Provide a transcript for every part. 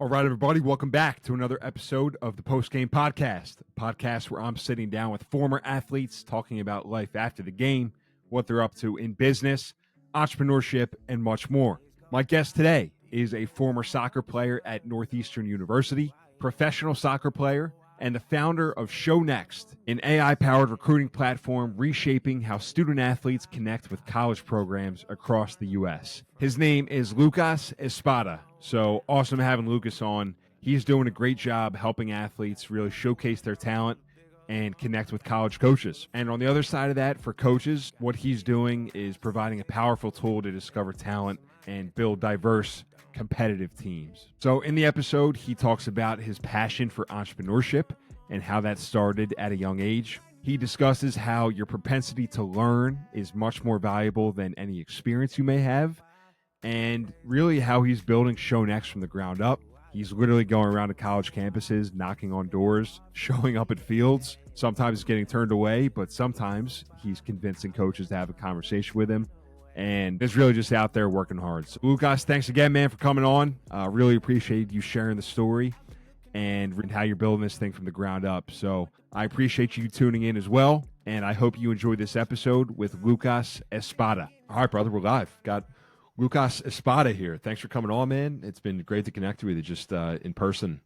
All right, everybody, welcome back to another episode of the Post Game Podcast, a podcast where I'm sitting down with former athletes talking about life after the game, what they're up to in business, entrepreneurship, and much more. My guest today is a former soccer player at Northeastern University, professional soccer player, and the founder of ShowNxt, an AI-powered recruiting platform reshaping how student athletes connect with college programs across the U.S. His name is Lucas Espada. So awesome having Lucas on. He's doing a great job helping athletes really showcase their talent and connect with college coaches. And on the other side of that, for coaches, what he's doing is providing a powerful tool to discover talent and build diverse, competitive teams. So in the episode, he talks about his passion for entrepreneurship and how that started at a young age. He discusses how your propensity to learn is much more valuable than any experience you may have, and really how he's building ShowNxt from the ground up. He's literally going around to college campuses, knocking on doors, showing up at fields, sometimes getting turned away, but sometimes he's convincing coaches to have a conversation with him, and is really just out there working hard. So, Lucas, thanks again, man, for coming on. Really appreciate you sharing the story and how you're building this thing from the ground up. So I appreciate you tuning in as well, and I hope you enjoyed this episode with Lucas Espada. All right, brother, we're live. Got Lucas Espada here. Thanks for coming on, man. It's been great to connect with you just in person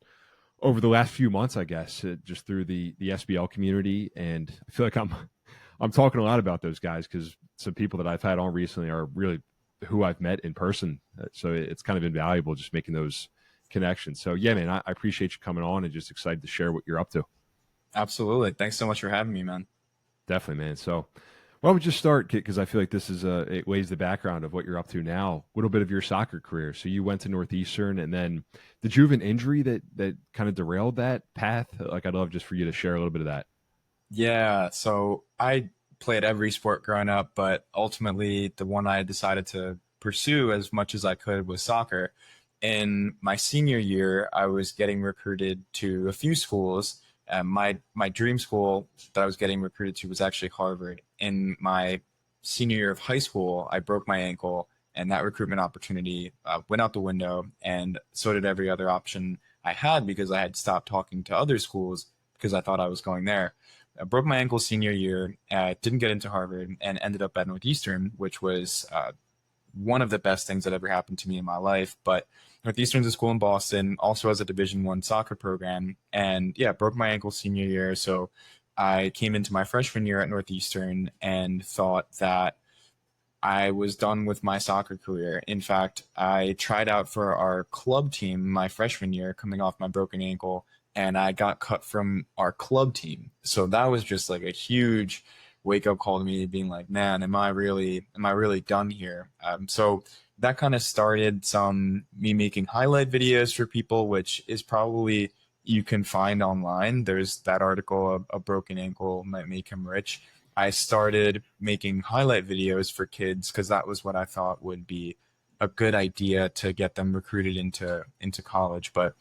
over the last few months, I guess, just through the SBL community. And I feel like I'm talking a lot about those guys because some people that I've had on recently are really who I've met in person. So it's kind of invaluable just making those connections. So yeah, man, I appreciate you coming on and just excited to share what you're up to. Absolutely. Thanks so much for having me, man. Definitely, man. So why don't we just start, because I feel like this is it lays the background of what you're up to now, a little bit of your soccer career. So you went to Northeastern, and then did you have an injury that kind of derailed that path? Like, I'd love just for you to share a little bit of that. Yeah, so I played every sport growing up, but ultimately the one I decided to pursue as much as I could was soccer. In my senior year, I was getting recruited to a few schools. My dream school that I was getting recruited to was actually Harvard. In my senior year of high school, I broke my ankle, and that recruitment opportunity went out the window, and so did every other option I had because I had stopped talking to other schools because I thought I was going there. I broke my ankle senior year, didn't get into Harvard, and ended up at Northeastern, which was one of the best things that ever happened to me in my life. But Northeastern's a school in Boston, also has a Division I soccer program, and yeah, broke my ankle senior year. So I came into my freshman year at Northeastern and thought that I was done with my soccer career. In fact, I tried out for our club team my freshman year, coming off my broken ankle, and I got cut from our club team. So that was just like a huge wake up call to me, being like, man, am I really done here? So that kind of started me making highlight videos for people, which is probably you can find online. There's that article, A Broken Ankle Might Make Him Rich. I started making highlight videos for kids because that was what I thought would be a good idea to get them recruited into college. But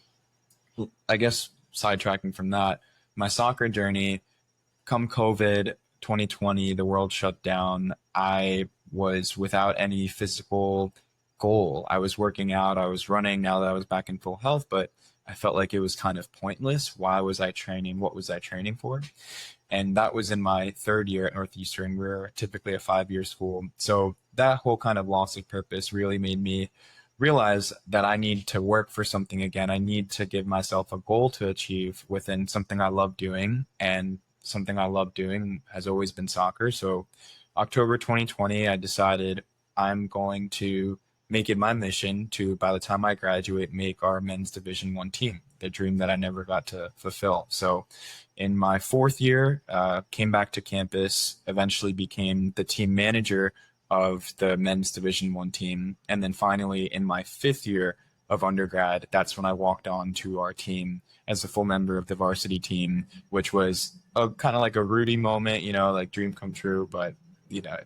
I guess sidetracking from that, my soccer journey, come COVID 2020, the world shut down. I was without any physical goal. I was working out, I was running now that I was back in full health, but I felt like it was kind of pointless. Why was I training? What was I training for? And that was in my third year at Northeastern. We're typically a 5-year school. So that whole kind of loss of purpose really made me realize that I need to work for something again. I need to give myself a goal to achieve within something I love doing, and something I love doing has always been soccer. So October 2020, I decided I'm going to make it my mission to, by the time I graduate, make our men's Division I team, the dream that I never got to fulfill. So in my fourth year, came back to campus, eventually became the team manager of the men's Division I team. And then finally, in my fifth year of undergrad, that's when I walked on to our team as a full member of the varsity team, which was a kind of like a Rudy moment, like dream come true, but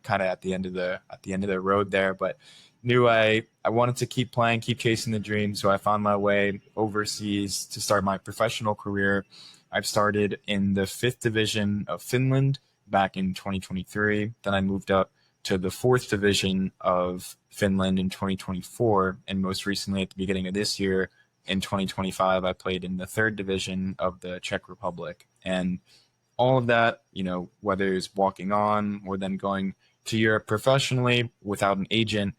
kind of at the end of the road there. But knew I wanted to keep playing, keep chasing the dream. So I found my way overseas to start my professional career. I've started in the 5th division of Finland back in 2023. Then I moved up to the 4th division of Finland in 2024. And most recently at the beginning of this year, in 2025, I played in the third division of the Czech Republic. And all of that, whether it's walking on or then going to Europe professionally without an agent,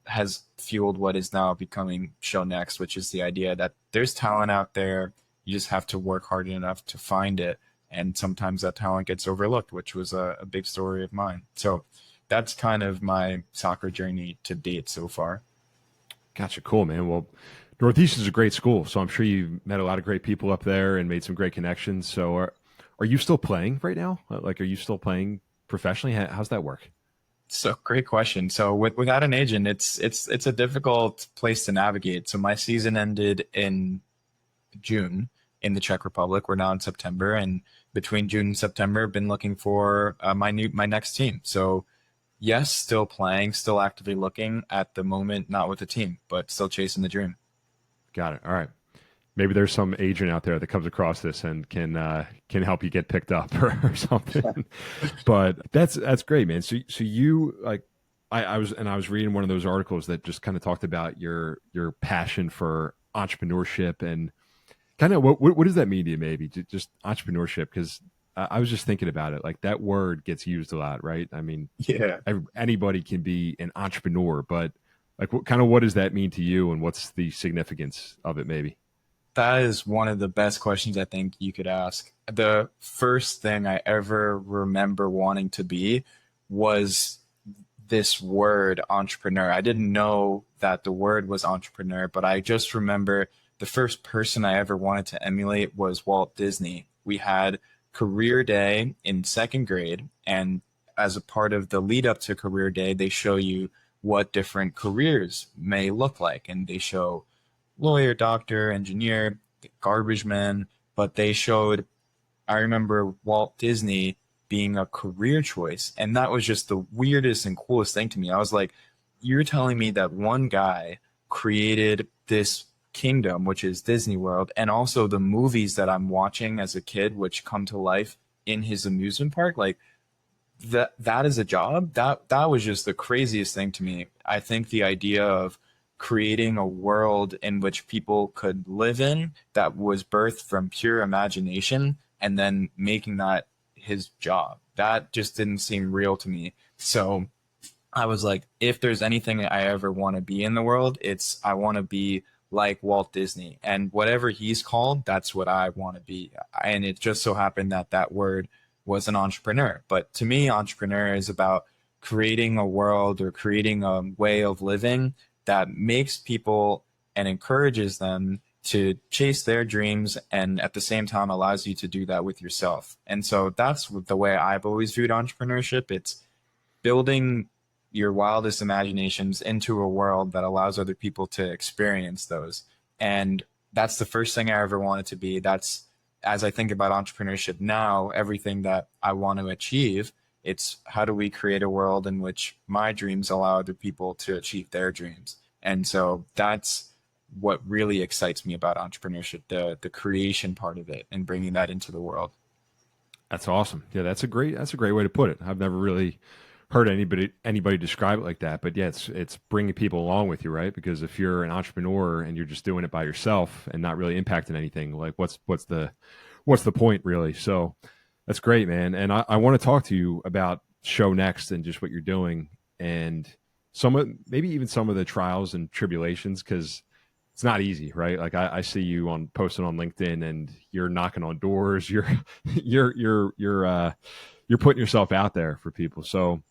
has fueled what is now becoming ShowNxt, which is the idea that there's talent out there. You just have to work hard enough to find it. And sometimes that talent gets overlooked, which was a big story of mine. So that's kind of my soccer journey to date so far. Gotcha. Cool, man. Well, Northeastern is a great school, so I'm sure you met a lot of great people up there and made some great connections. So are you still playing right now? Like, are you still playing professionally? How's that work? So great question. So without an agent, it's a difficult place to navigate. So my season ended in June in the Czech Republic. We're now in September, and between June and September, I've been looking for my next team. So yes, still playing, still actively looking at the moment, not with the team, but still chasing the dream. Got it. All right. Maybe there's some agent out there that comes across this and can help you get picked up or something. But that's great, man. So you like I was reading one of those articles that just kind of talked about your passion for entrepreneurship and kind of what does that mean to you? Maybe just entrepreneurship, because I was just thinking about it. Like that word gets used a lot, right? I mean, yeah, anybody can be an entrepreneur, but like what does that mean to you, and what's the significance of it? Maybe. That is one of the best questions I think you could ask. The first thing I ever remember wanting to be was this word entrepreneur. I didn't know that the word was entrepreneur, but I just remember the first person I ever wanted to emulate was Walt Disney. We had career day in second grade, and as a part of the lead up to career day, they show you what different careers may look like, and they show lawyer, doctor, engineer, garbage man, but they showed, I remember Walt Disney being a career choice. And that was just the weirdest and coolest thing to me. I was like, you're telling me that one guy created this kingdom, which is Disney World, and also the movies that I'm watching as a kid, which come to life in his amusement park. Like that is a job. That was just the craziest thing to me. I think the idea of creating a world in which people could live in that was birthed from pure imagination and then making that his job, that just didn't seem real to me. So I was like, if there's anything I ever want to be in the world, I want to be like Walt Disney, and whatever he's called, that's what I want to be. And it just so happened that word was an entrepreneur. But to me, entrepreneur is about creating a world or creating a way of living that makes people and encourages them to chase their dreams, and at the same time allows you to do that with yourself. And so that's the way I've always viewed entrepreneurship. It's building your wildest imaginations into a world that allows other people to experience those. And that's the first thing I ever wanted to be. That's, as I think about entrepreneurship now, everything that I want to achieve, it's how do we create a world in which my dreams allow other people to achieve their dreams. And so that's what really excites me about entrepreneurship, the creation part of it and bringing that into the world. That's awesome. Yeah, that's a great way to put it. I've never really heard anybody describe it like that. But yeah, it's bringing people along with you, right? Because if you're an entrepreneur and you're just doing it by yourself and not really impacting anything, like what's the point really? So that's great, man. And I want to talk to you about ShowNxt and just what you're doing, and maybe even some of the trials and tribulations, because it's not easy, right? Like I see you posting on LinkedIn, and you're knocking on doors. You're putting yourself out there for people. So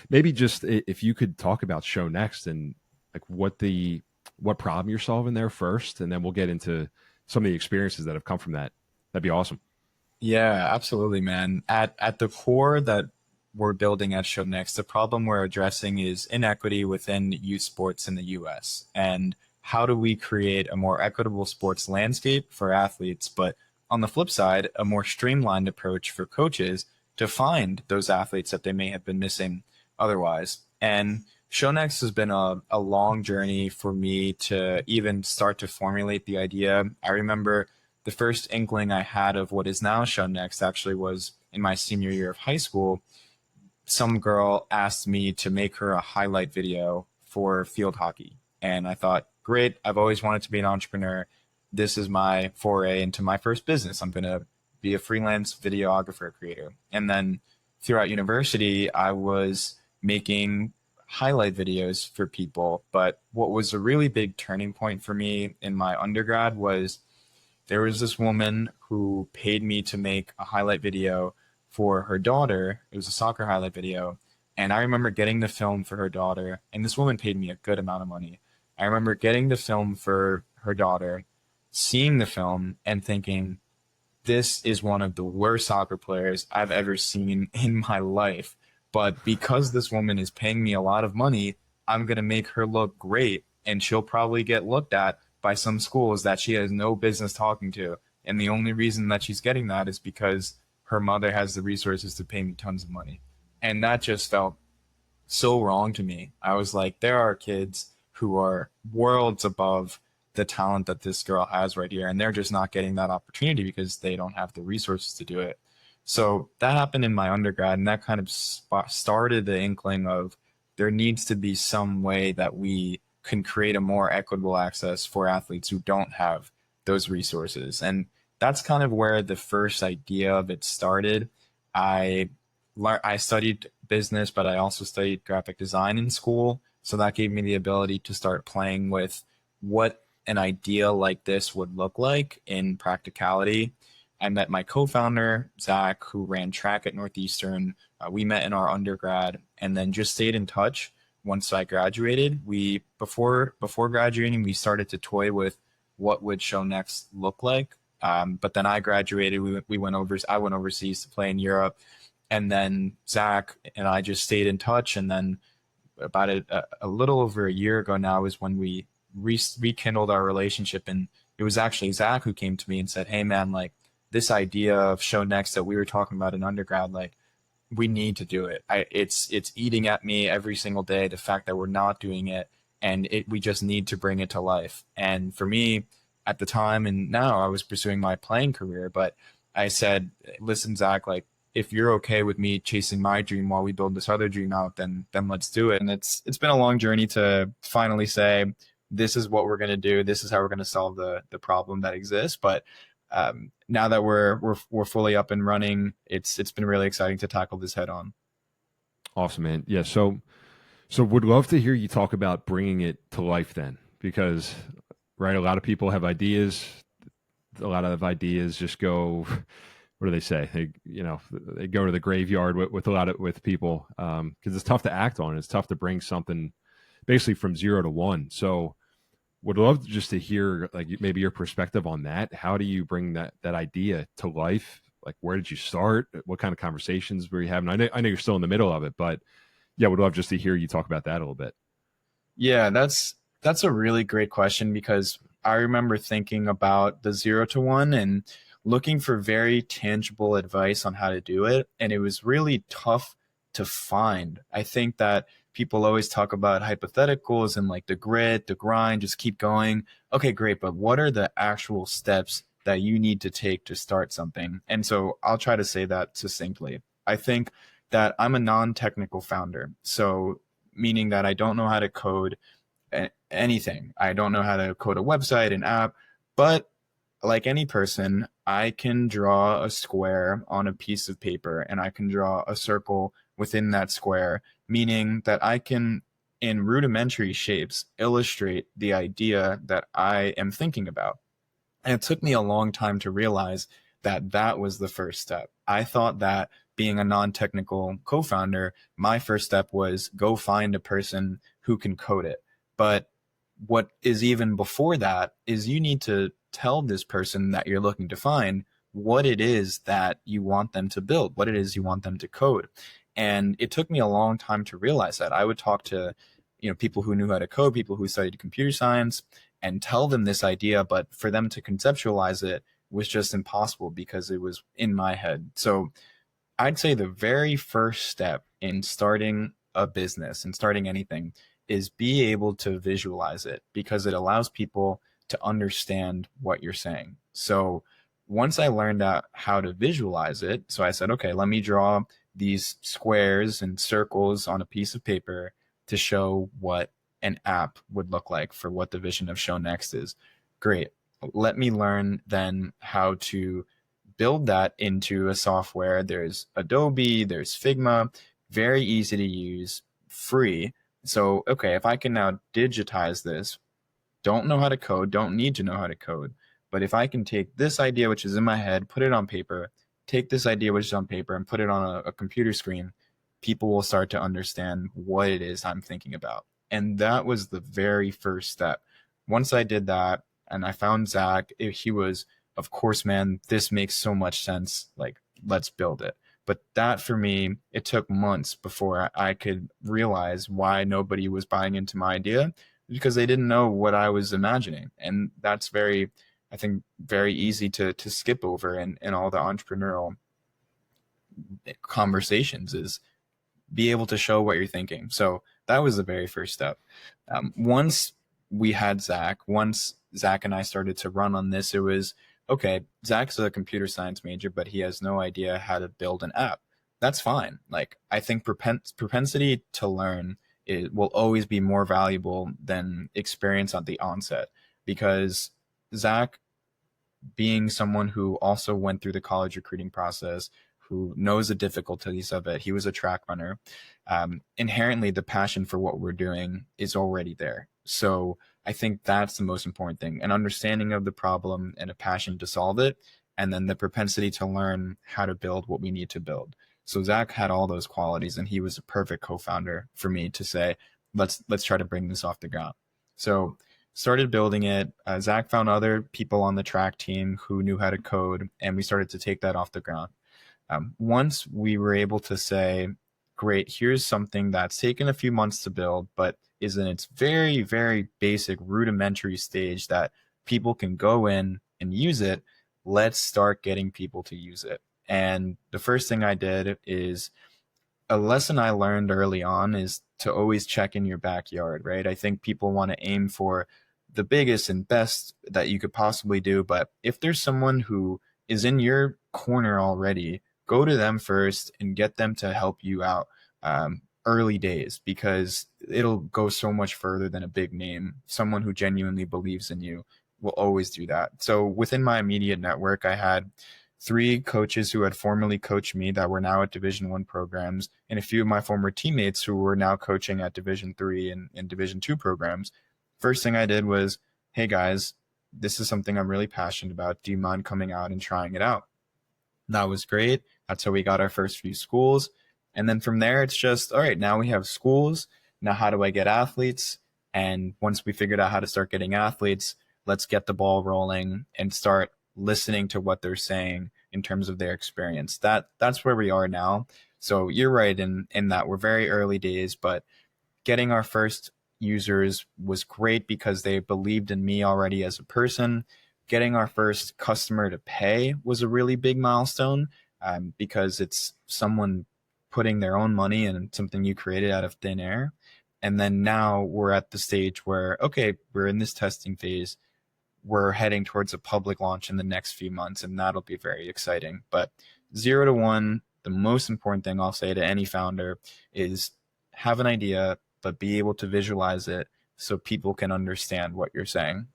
maybe just if you could talk about ShowNxt and like what problem you're solving there first, and then we'll get into some of the experiences that have come from that. That'd be awesome. Yeah, absolutely, man. At the core that we're building at ShowNxt, the problem we're addressing is inequity within youth sports in the US. And how do we create a more equitable sports landscape for athletes, but on the flip side, a more streamlined approach for coaches to find those athletes that they may have been missing otherwise. And ShowNxt has been a long journey for me to even start to formulate the idea. I remember the first inkling I had of what is now ShowNxt actually was in my senior year of high school. Some girl asked me to make her a highlight video for field hockey. And I thought, great. I've always wanted to be an entrepreneur. This is my foray into my first business. I'm going to be a freelance videographer creator. And then throughout university, I was making highlight videos for people. But what was a really big turning point for me in my undergrad was there was this woman who paid me to make a highlight video for her daughter. It was a soccer highlight video. And I remember getting the film for her daughter, and this woman paid me a good amount of money. I remember getting the film for her daughter, seeing the film, and thinking, this is one of the worst soccer players I've ever seen in my life. But because this woman is paying me a lot of money, I'm going to make her look great, and she'll probably get looked at by some schools that she has no business talking to. And the only reason that she's getting that is because her mother has the resources to pay me tons of money. And that just felt so wrong to me. I was like, there are kids who are worlds above the talent that this girl has right here, and they're just not getting that opportunity because they don't have the resources to do it. So that happened in my undergrad, and that kind of started the inkling of there needs to be some way that we can create a more equitable access for athletes who don't have those resources. And that's kind of where the first idea of it started. I studied business, but I also studied graphic design in school. So that gave me the ability to start playing with what an idea like this would look like in practicality. I met my co-founder, Zach, who ran track at Northeastern. We met in our undergrad and then just stayed in touch. Once I graduated, before graduating, we started to toy with what would ShowNxt look like. But then I graduated, I went overseas to play in Europe. And then Zach and I just stayed in touch. And then about a little over a year ago now is when we rekindled our relationship. And it was actually Zach who came to me and said, hey man, like this idea of ShowNxt that we were talking about in undergrad, like we need to do it. It's eating at me every single day, the fact that we're not doing it, and we just need to bring it to life. And for me at the time, and now I was pursuing my playing career, but I said, listen, Zach, like if you're okay with me chasing my dream while we build this other dream out, then let's do it. And it's been a long journey to finally say, this is what we're going to do. This is how we're going to solve the problem that exists. But now that we're fully up and running, it's been really exciting to tackle this head on. Awesome, man. Yeah. So would love to hear you talk about bringing it to life then, because right, a lot of people have ideas. A lot of ideas just go, what do they say? They go to the graveyard with people because it's tough to act on. It's tough to bring something basically from 0 to 1. So would love just to hear like maybe your perspective on that. How do you bring that idea to life? Like, where did you start? What kind of conversations were you having? I know you're still in the middle of it, but yeah, would love just to hear you talk about that a little bit. Yeah, that's a really great question, because I remember thinking about the 0 to 1 and looking for very tangible advice on how to do it. And it was really tough to find. I think that people always talk about hypotheticals and like the grit, the grind, just keep going. Okay, great. But what are the actual steps that you need to take to start something? And so I'll try to say that succinctly. I think that I'm a non-technical founder. So meaning that I don't know how to code anything. I don't know how to code a website, an app, but like any person, I can draw a square on a piece of paper and I can draw a circle within that square, meaning that I can, in rudimentary shapes, illustrate the idea that I am thinking about. And it took me a long time to realize that that was the first step. I thought that being a non-technical co-founder, my first step was go find a person who can code it. But what is even before that is you need to tell this person that you're looking to find what it is that you want them to build, what it is you want them to code. And it took me a long time to realize that. I would talk to, people who knew how to code, people who studied computer science, and tell them this idea, but for them to conceptualize it was just impossible because it was in my head. So I'd say the very first step in starting a business and starting anything is be able to visualize it, because it allows people to understand what you're saying. So once I learned out how to visualize it, so I said, okay, let me draw these squares and circles on a piece of paper to show what an app would look like for what the vision of ShowNxt is. Great. Let me learn then how to build that into a software. There's Adobe, there's Figma, very easy to use, free. So, okay, if I can now digitize this, don't know how to code, don't need to know how to code. But if I can take this idea, which is in my head, put it on paper, take this idea, which is on paper, and put it on a computer screen, people will start to understand what it is I'm thinking about. And that was the very first step. Once I did that and I found Zach, he was, of course, man, this makes so much sense. Like, let's build it. But that for me, it took months before I could realize why nobody was buying into my idea, because they didn't know what I was imagining. And that's very, I think, very easy to skip over in all the entrepreneurial conversations, is be able to show what you're thinking. So that was the very first step. Once Zach and I started to run on this, it was, okay, Zach's a computer science major, but he has no idea how to build an app. That's fine. Like, I think propensity to learn will always be more valuable than experience at the onset, because Zach, being someone who also went through the college recruiting process, who knows the difficulties of it, he was a track runner. Inherently, the passion for what we're doing is already there. So I think that's the most important thing, an understanding of the problem and a passion to solve it, and then the propensity to learn how to build what we need to build. So Zach had all those qualities, and he was a perfect co-founder for me to say, let's try to bring this off the ground. So started building it. Zach found other people on the track team who knew how to code, and we started to take that off the ground. Once we were able to say, great, here's something that's taken a few months to build, but is in its very, very basic rudimentary stage that people can go in and use it, let's start getting people to use it. And the first thing I did is, a lesson I learned early on is to always check in your backyard, right? I think people want to aim for the biggest and best that you could possibly do. But if there's someone who is in your corner already, go to them first and get them to help you out early days, because it'll go so much further than a big name. Someone who genuinely believes in you will always do that. So within my immediate network, I had 3 coaches who had formerly coached me that were now at Division I programs, and a few of my former teammates who were now coaching at Division III and Division II programs. First thing I did was, hey guys, this is something I'm really passionate about. Do you mind coming out and trying it out? That was great. That's how we got our first few schools. And then from there, it's just, all right, now we have schools. Now, how do I get athletes? And once we figured out how to start getting athletes, let's get the ball rolling and start listening to what they're saying in terms of their experience. That's where we are now. So you're right in that we're very early days, but getting our first users was great because they believed in me already as a person. Getting our first customer to pay was a really big milestone, because it's someone putting their own money in something you created out of thin air. And then now we're at the stage where, okay, we're in this testing phase. We're heading towards a public launch in the next few months, and that'll be very exciting. But 0 to 1, the most important thing I'll say to any founder is have an idea, but be able to visualize it so people can understand what you're saying.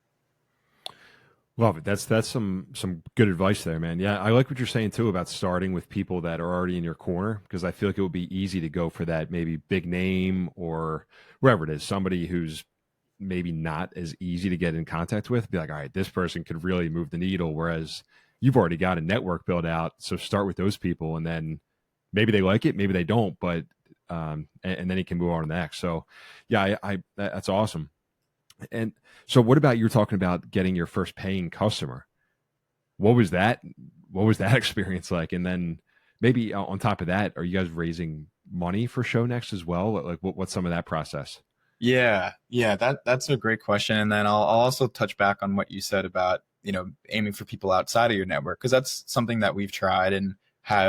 Love it. That's some good advice there, man. Yeah, I like what you're saying too about starting with people that are already in your corner, because I feel like it would be easy to go for that maybe big name or wherever it is, somebody who's maybe not as easy to get in contact with. Be like, all right, this person could really move the needle, whereas you've already got a network built out. So start with those people, and then maybe they like it, maybe they don't, but and then you can move on to the next. So yeah, I that's awesome. And so what about, you were talking about getting your first paying customer? What was that experience like? And then maybe on top of that, are you guys raising money for ShowNxt as well? Like what's some of that process? Yeah, that's a great question. And then I'll also touch back on what you said about, aiming for people outside of your network, because that's something that we've tried and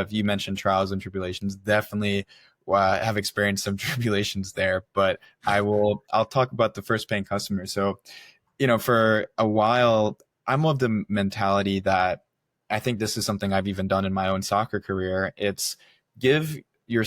you mentioned trials and tribulations. Definitely have experienced some tribulations there, but I'll talk about the first paying customer. So, for a while, I'm of the mentality that I think this is something I've even done in my own soccer career. It's give your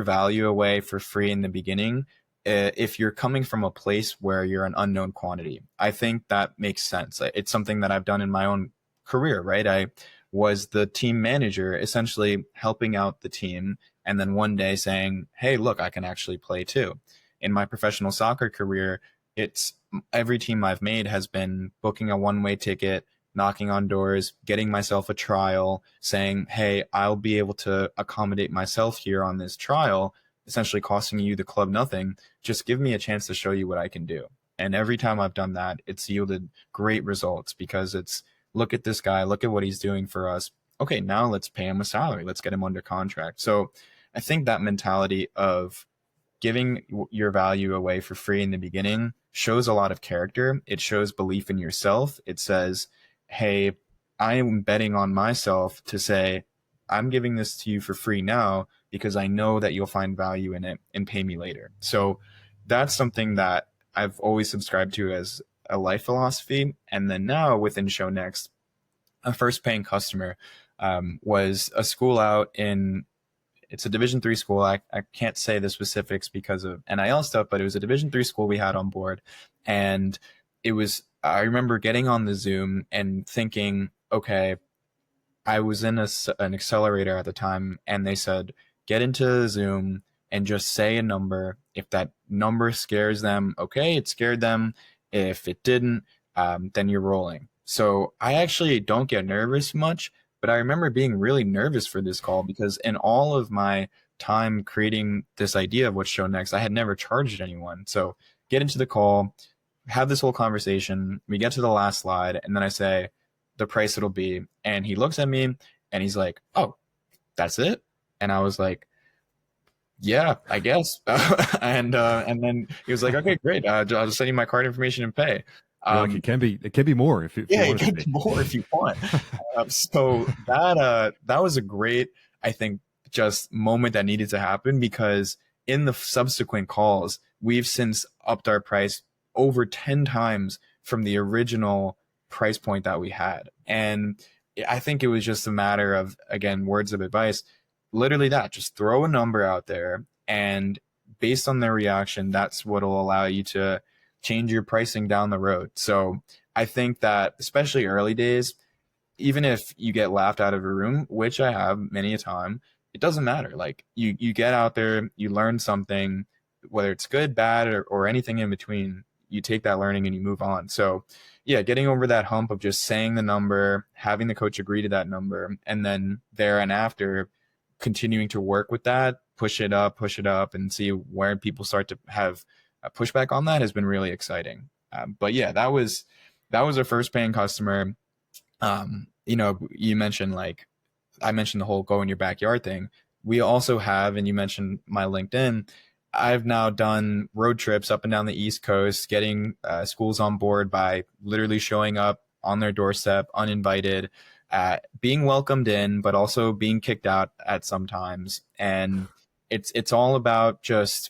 value away for free in the beginning, if you're coming from a place where you're an unknown quantity. I think that makes sense. It's something that I've done in my own career, right? I was the team manager, essentially helping out the team, and then one day saying, hey, look, I can actually play too. In my professional soccer career, it's every team I've made has been booking a one-way ticket, knocking on doors, getting myself a trial, saying, hey, I'll be able to accommodate myself here on this trial, essentially costing you, the club, nothing. Just give me a chance to show you what I can do. And every time I've done that, it's yielded great results, because it's, look at this guy, look at what he's doing for us. Okay, now let's pay him a salary. Let's get him under contract. So I think that mentality of giving your value away for free in the beginning shows a lot of character. It shows belief in yourself. It says, hey, I am betting on myself to say, I'm giving this to you for free now because I know that you'll find value in it and pay me later. So that's something that I've always subscribed to as a life philosophy. And then now within ShowNxt, a first paying customer was a school out in, it's a Division III school. I can't say the specifics because of NIL stuff, but it was a Division III school we had on board. And it was, I remember getting on the Zoom and thinking, okay, I was in an accelerator at the time, and they said, get into Zoom and just say a number. If that number scares them, okay, it scared them. If it didn't, then you're rolling. So I actually don't get nervous much, but I remember being really nervous for this call, because in all of my time creating this idea of what's ShowNxt, I had never charged anyone. So get into the call, have this whole conversation. We get to the last slide, and then I say the price it'll be. And he looks at me and he's like, oh, that's it? And I was like, yeah, I guess. And then he was like, okay, great. I'll just send you my card information and pay. Like, it can be more if you want it can be more if you want. So that was a great, I think, just moment that needed to happen, because in the subsequent calls, we've since upped our price over 10 times from the original price point that we had. And I think it was just a matter of, again, words of advice, literally that, just throw a number out there, and based on their reaction, that's what will allow you to change your pricing down the road. So I think that especially early days, even if you get laughed out of a room, which I have many a time, it doesn't matter. Like you get out there, you learn something, whether it's good, bad, or anything in between, you take that learning and you move on. So yeah, getting over that hump of just saying the number, having the coach agree to that number, and then there and after continuing to work with that, push it up, and see where people start to have a pushback on that has been really exciting. But yeah, that was our first paying customer. You mentioned, like, I mentioned the whole go in your backyard thing. We also have, and you mentioned my LinkedIn, I've now done road trips up and down the East Coast, getting schools on board by literally showing up on their doorstep, uninvited, being welcomed in, but also being kicked out at sometimes. And it's all about just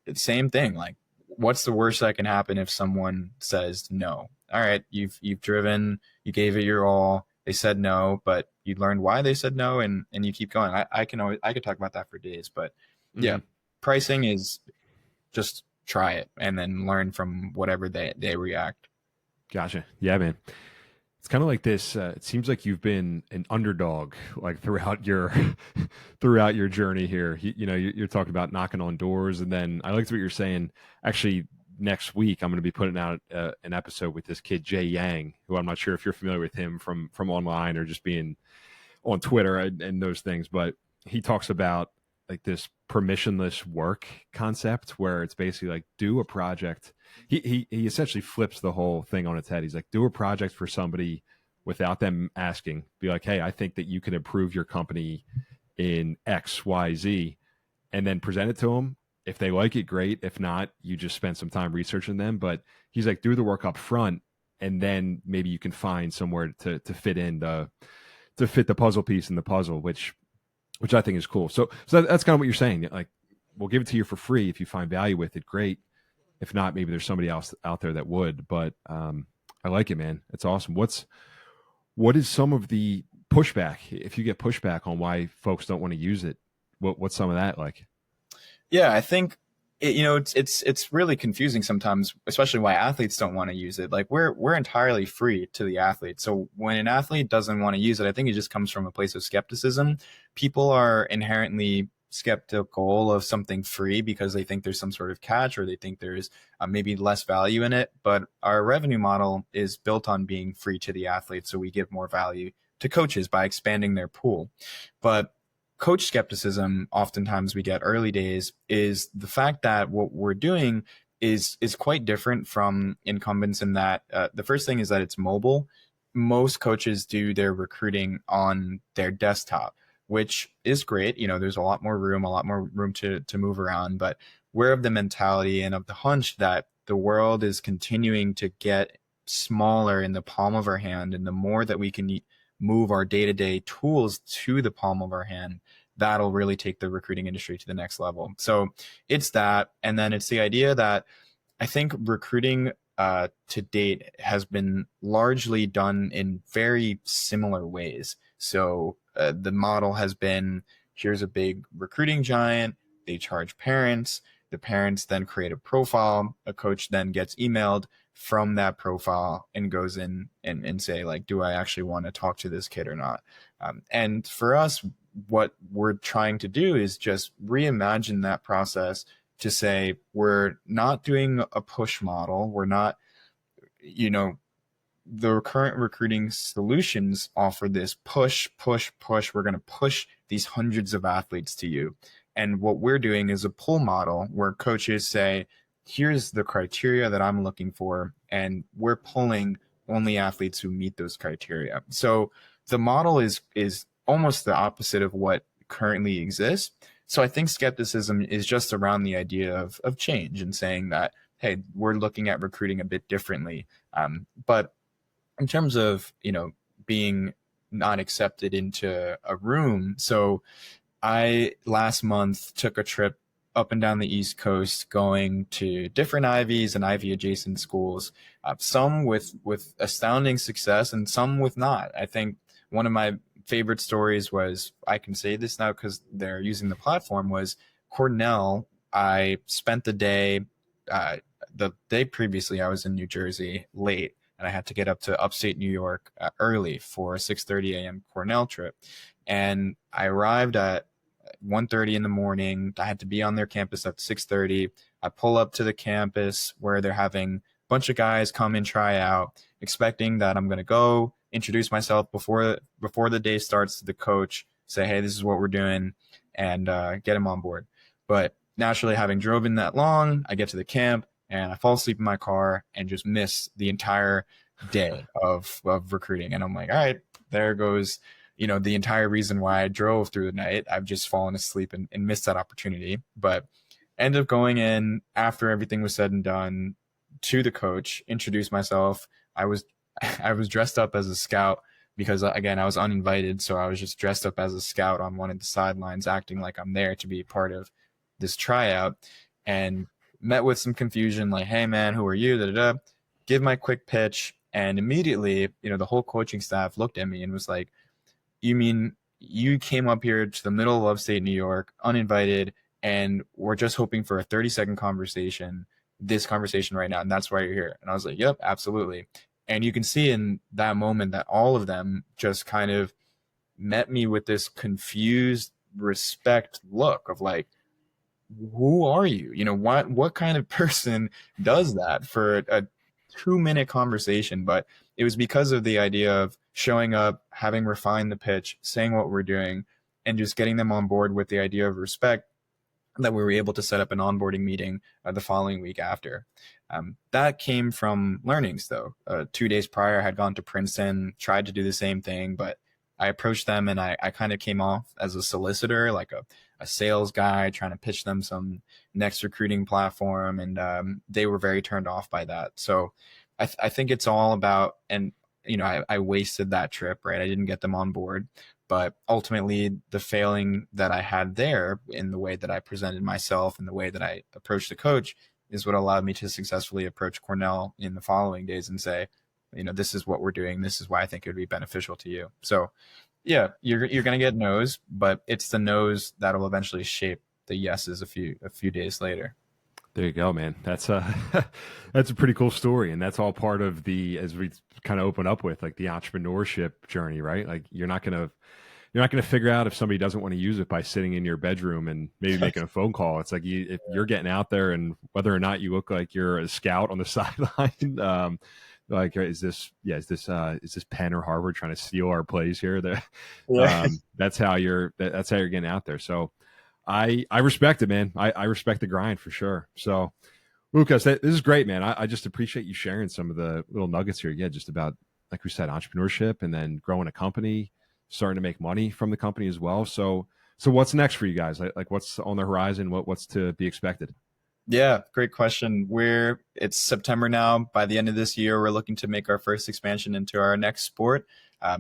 the same thing. Like, what's the worst that can happen if someone says no? All right, you've driven, you gave it your all. They said no, but you learned why they said no, and you keep going. I could talk about that for days, but yeah. Pricing is just try it and then learn from whatever they react. Gotcha. Yeah, man. It's kind of like this. It seems like you've been an underdog like throughout your journey here. You're talking about knocking on doors, and then I liked what you're saying. Actually, next week I'm going to be putting out an episode with this kid Jay Yang, who I'm not sure if you're familiar with him from online or just being on Twitter and those things, but he talks about like this permissionless work concept, where it's basically like, do a project. He essentially flips the whole thing on its head. He's like, do a project for somebody without them asking. Be like, hey, I think that you can improve your company in X, Y, Z, and then present it to them. If they like it, great. If not, you just spend some time researching them. But he's like, do the work up front, and then maybe you can find somewhere to fit in to fit the puzzle piece in the puzzle, which I think is cool. So that's kind of what you're saying. Like, we'll give it to you for free. If you find value with it, great. If not, maybe there's somebody else out there that would. But I like it, man. It's awesome. What is some of the pushback? If you get pushback on why folks don't want to use it, what's some of that like? Yeah, I think it's really confusing sometimes, especially why athletes don't want to use it. Like we're entirely free to the athlete. So when an athlete doesn't want to use it, I think it just comes from a place of skepticism. People are inherently skeptical of something free because they think there's some sort of catch, or they think there's maybe less value in it. But our revenue model is built on being free to the athlete. So we give more value to coaches by expanding their pool. But coach skepticism oftentimes we get early days is the fact that what we're doing is quite different from incumbents in that the first thing is that it's mobile. Most coaches do their recruiting on their desktop, which is great. There's a lot more room to move around, but we're of the mentality and of the hunch that the world is continuing to get smaller in the palm of our hand. And the more that we can move our day-to-day tools to the palm of our hand, that'll really take the recruiting industry to the next level. So it's that. And then it's the idea that I think recruiting to date has been largely done in very similar ways. So the model has been, here's a big recruiting giant, they charge parents, the parents then create a profile, a coach then gets emailed from that profile and goes in and say, like, do I actually want to talk to this kid or not? And for us, what we're trying to do is just reimagine that process to say, we're not doing a push model. We're not, the current recruiting solutions offer this push. We're going to push these hundreds of athletes to you. And what we're doing is a pull model where coaches say, here's the criteria that I'm looking for, and we're pulling only athletes who meet those criteria. So the model is almost the opposite of what currently exists. So I think skepticism is just around the idea of change and saying that, hey, we're looking at recruiting a bit differently. But in terms of, being not accepted into a room, so I last month took a trip up and down the East Coast, going to different Ivies and Ivy adjacent schools, some with astounding success and some with not. I think one of my favorite stories was, I can say this now because they're using the platform, was Cornell. I spent the day, the day previously I was in New Jersey late, and I had to get up to upstate New York early for a 6:30 a.m. Cornell trip. And I arrived at 1:30 in the morning. I had to be on their campus at 6:30. I pull up to the campus where they're having a bunch of guys come and try out, expecting that I'm going to go introduce myself before the day starts to the coach, say, hey, this is what we're doing, and get him on board. But naturally, having driven that long, I get to the camp and I fall asleep in my car and just miss the entire day of recruiting. And I'm like, all right, there goes, the entire reason why I drove through the night. I've just fallen asleep and missed that opportunity. But ended up going in after everything was said and done to the coach, introduced myself. I was dressed up as a scout because, again, I was uninvited. So I was just dressed up as a scout on one of the sidelines, acting like I'm there to be part of this tryout, and met with some confusion, like, hey man, who are you? Da-da-da. Give my quick pitch. And immediately, the whole coaching staff looked at me and was like, you mean you came up here to the middle of upstate New York, uninvited, and we're just hoping for a 30-second conversation, this conversation right now, and that's why you're here? And I was like, yep, absolutely. And you can see in that moment that all of them just kind of met me with this confused respect look of like, who are you? What kind of person does that for a 2-minute conversation? But it was because of the idea of showing up, having refined the pitch, saying what we're doing, and just getting them on board with the idea of respect, that we were able to set up an onboarding meeting the following week after. That came from learnings, though. 2 days prior, I had gone to Princeton, tried to do the same thing, but I approached them and I kind of came off as a solicitor, like a sales guy trying to pitch them some next recruiting platform. And they were very turned off by that. So I think it's all about, and, I wasted that trip, right? I didn't get them on board. But ultimately, the failing that I had there in the way that I presented myself and the way that I approached the coach is what allowed me to successfully approach Cornell in the following days and say, this is what we're doing. This is why I think it would be beneficial to you. So yeah, you're going to get no's, but it's the no's that'll eventually shape the yeses a few days later. There you go, man. That's a that's a pretty cool story, and that's all part of the, as we kind of open up with, like the entrepreneurship journey, right? Like you're not gonna figure out if somebody doesn't want to use it by sitting in your bedroom and maybe making a phone call. It's like if you're getting out there, and whether or not you look like you're a scout on the sideline, like is this Penn or Harvard trying to steal our plays here? Yeah. That's how you're getting out there. So I respect it, man. I respect the grind for sure. So Lucas, this is great, man. I just appreciate you sharing some of the little nuggets here. Yeah, just about, like we said, entrepreneurship, and then growing a company, starting to make money from the company as well. So what's next for you guys? Like what's on the horizon? What's to be expected? Yeah, great question. It's September now. By the end of this year, we're looking to make our first expansion into our next sport.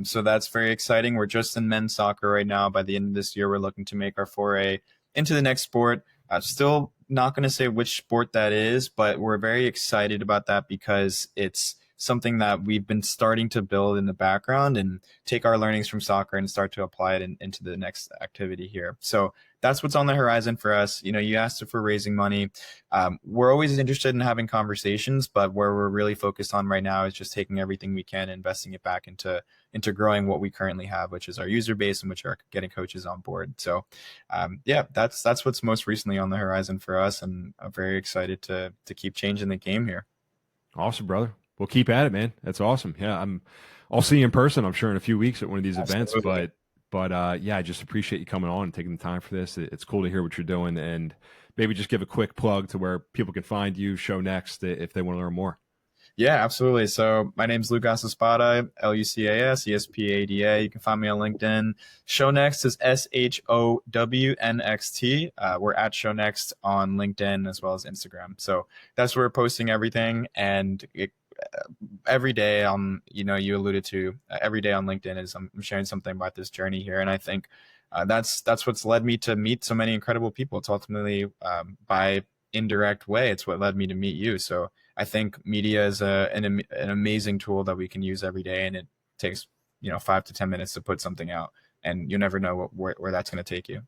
So that's very exciting. We're just in men's soccer right now. By the end of this year, we're looking to make our foray into the next sport. Still not going to say which sport that is, but we're very excited about that because it's something that we've been starting to build in the background and take our learnings from soccer and start to apply it into the next activity here. So that's what's on the horizon for us. You asked if we're raising money. We're always interested in having conversations, but where we're really focused on right now is just taking everything we can, investing it back into growing what we currently have, which is our user base and which are getting coaches on board. So yeah, that's what's most recently on the horizon for us. And I'm very excited to keep changing the game here. Awesome, brother. Well, keep at it, man. That's awesome. Yeah, I'll see you in person, I'm sure, in a few weeks at one of these events. Absolutely. But yeah, I just appreciate you coming on and taking the time for this. It's cool to hear what you're doing, and maybe just give a quick plug to where people can find you, ShowNxt, if they want to learn more. Yeah, absolutely. So my name's Lucas Espada, Lucas Espada. You can find me on LinkedIn. ShowNxt is ShowNxt. We're at ShowNxt on LinkedIn as well as Instagram. So that's where we're posting everything. And every day you alluded to, every day on LinkedIn is I'm sharing something about this journey here. And I think that's what's led me to meet so many incredible people. It's ultimately by indirect way, it's what led me to meet you. So I think media is an amazing tool that we can use every day, and it takes 5 to 10 minutes to put something out, and you never know where that's going to take you.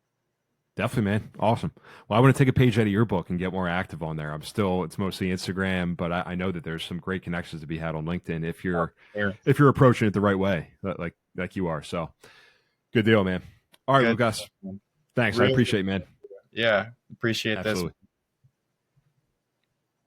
Definitely, man. Awesome. Well, I want to take a page out of your book and get more active on there. It's mostly Instagram, but I know that there's some great connections to be had on LinkedIn if you're approaching it the right way, like you are. So good deal, man. All right, Good. Lucas. Thanks. Really, I appreciate it, man. yeah, appreciate Absolutely. this.